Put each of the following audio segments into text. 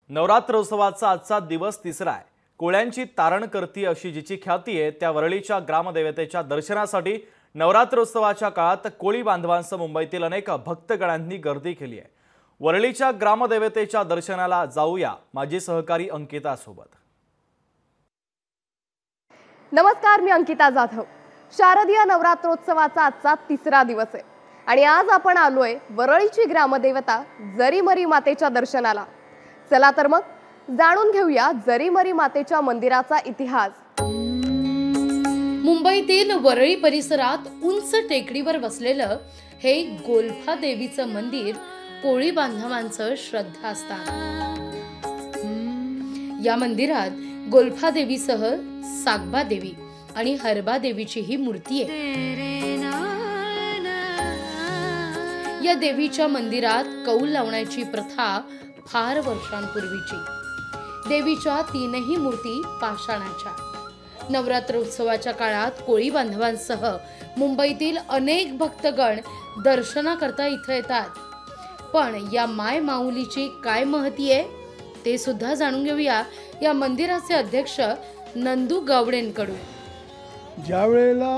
नवरात्रोत्सवाचा आजचा दिवस तिसरा आहे। कोळ्यांची तारण करती अशी जिची ख्याती आहे त्या वरळीच्या ग्रामदेवतेच्या दर्शनासाठी नवरात्रोत्सवाच्या काळात कोळी बांधवांसह मुंबईतील अनेक भक्तगणांनी गर्दी केली आहे। वरळीच्या ग्रामदेवतेच्या दर्शनाला जाऊया माझी सहकारी अंकिता सोबत। नमस्कार, मी अंकिता जाधव। शारदीय नवरात्रोत्सवाचा आजचा तिसरा दिवस आहे आणि आज आपण आलोय वरळीची ग्रामदेवता जरीमरी मातेच्या दर्शनाला। चला तर मग जाणून घेऊया जरीमरी मातेच्या मंदिराचा इतिहास। मुंबईतील वरळी परिसरात उंच टेकडीवर वसलेलं हे गोल्फा देवीचं मंदिर कोळी बांधवांचं श्रद्धास्थान। या मंदिरात गोल्फा देवीसह सागबा देवी आणि हरबा देवीची ही मूर्ती आहे। या देवीच्या मंदिरात कौल लावण्याची प्रथा फार वर्षांपूर्वीची। देवीच्या तीनही मूर्ती पाषाणाच्या। नवरात्रोत्सवाच्या काळात कोळी बांधवांसह मुंबईतील अनेक भक्तगण दर्शनाकरता इथे येतात। पण या माय माऊलीची काय महती आहे ते सुद्धा जाणून घेऊया या मंदिराचे अध्यक्ष नंदू गावडेंकडून। ज्या वेळेला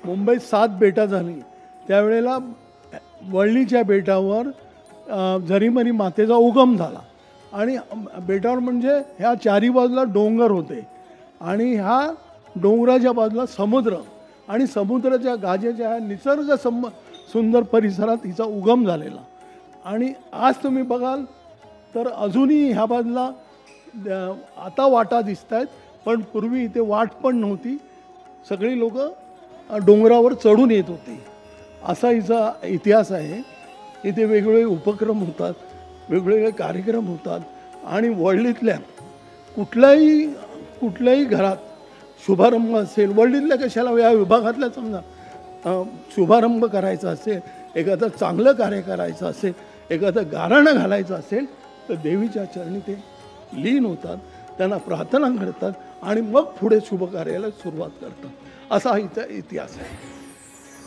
मुंबईत 7 बेटा झाली त्यावेळेला वरळीच्या बेटावर जरीमरी मातेचा उगम झाला आणि बेटावर म्हणजे ह्या चारी बाजूला डोंगर होते आणि ह्या डोंगराच्या बाजूला समुद्र आणि समुद्राच्या गाजेच्या निसर्ग सुंदर परिसरात हिचा उगम झालेला। आणि आज तुम्ही बघाल तर अजूनही ह्या बाजूला आता वाटा दिसत आहेत, पण पूर्वी इथे वाट पण नव्हती। सगळी लोक डोंगरावर चढून येत होती। असा हिचा इतिहास आहे। इथे वेगवेगळे उपक्रम होतात, वेगवेगळे कार्यक्रम होतात आणि वरळीतल्या कुठल्याही घरात शुभारंभ असेल, वरळीतल्या कशाला या विभागातल्या समजा शुभारंभ करायचा असेल, एखादं चांगलं कार्य करायचं असेल, एखादं गाराणं घालायचं असेल तर देवीच्या चरणी ते लीन होतात, त्यांना प्रार्थना करतात आणि मग पुढे शुभ कार्याला सुरुवात करतात। असा हिचा इतिहास आहे।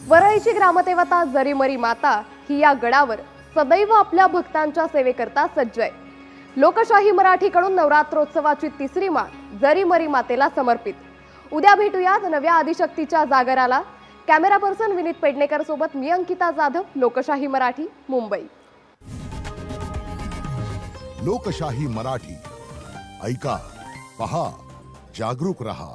वरळीची ग्रामदेवता जरीमरी माता ही या गडावर सदैव आपल्या भक्तांच्या सेवेकरता सज्ज आहे। लोकशाही मराठीकडून नवरात्रोत्सवाची तिसरी मान जरीमरी मातेला समर्पित। उद्या भेटूयात नव्या आदिशक्तीच्या जागराला। कॅमेरा पर्सन विनीत पेडणेकर सोबत मी अंकिता जाधव, लोकशाही मराठी, मुंबई। लोकशाही मराठी ऐका, पहा, जागरूक रहा।